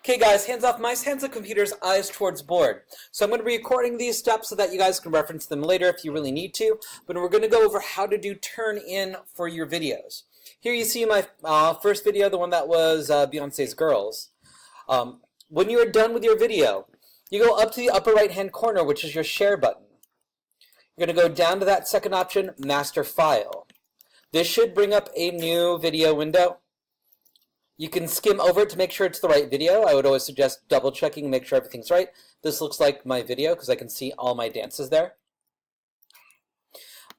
Okay guys, hands off mice, hands on computers, eyes towards board. So I'm going to be recording these steps so that you guys can reference them later if you really need to, but we're going to go over how to do turn in for your videos. Here you see my first video, the one that was Beyonce's Girls. When you are done with your video, you go up to the upper right hand corner, which is your share button. You're going to go down to that second option, master file. This should bring up a new video window. You can skim over it to make sure it's the right video. I would always suggest double checking and make sure everything's right. This looks like my video because I can see all my dances there.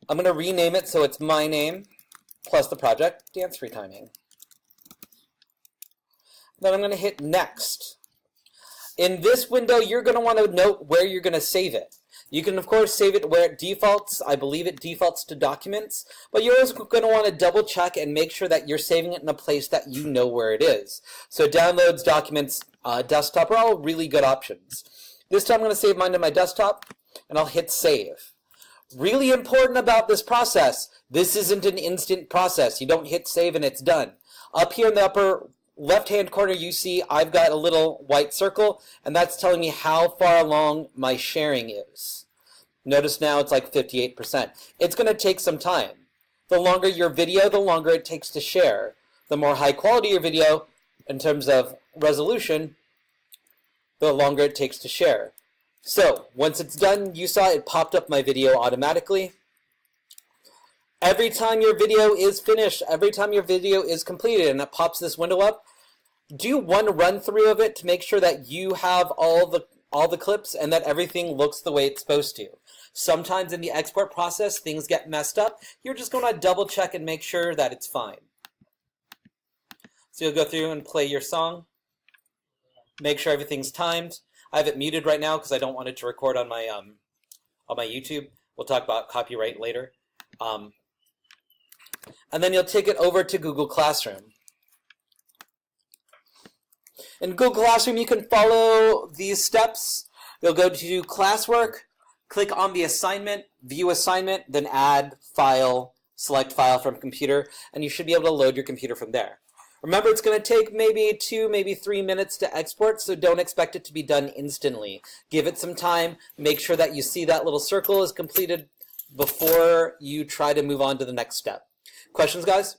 I'm going to rename it so it's my name plus the project, Dance Retiming. Then I'm going to hit next. In this window, you're going to want to note where you're going to save it. You can, of course, save it where it defaults. I believe it defaults to documents, but you're always going to want to double check and make sure that you're saving it in a place that you know where it is. So downloads, documents, desktop are all really good options. This time I'm going to save mine to my desktop, and I'll hit save. Really important about this process, this isn't an instant process. You don't hit save and it's done. Up here in the upper left-hand corner, you see I've got a little white circle, and that's telling me how far along my sharing is. Notice now it's like 58%. It's going to take some time. The longer your video, the longer it takes to share. The more high quality your video, in terms of resolution, the longer it takes to share. So, once it's done, you saw it popped up my video automatically. Every time your video is finished, every time your video is completed and it pops this window up, do one run through of it to make sure that you have all the clips and that everything looks the way it's supposed to. Sometimes in the export process things get messed up. You're just going to double check and make sure that it's fine. So you'll go through and play your song. Make sure everything's timed. I have it muted right now because I don't want it to record on my YouTube. We'll talk about copyright later. And then you'll take it over to Google Classroom. In Google Classroom, you can follow these steps. You'll go to Classwork, click on the assignment, view assignment, then add file, select file from computer, and you should be able to load your computer from there. Remember, it's going to take maybe 2, maybe 3 minutes to export, so don't expect it to be done instantly. Give it some time. Make sure that you see that little circle is completed before you try to move on to the next step. Questions, guys?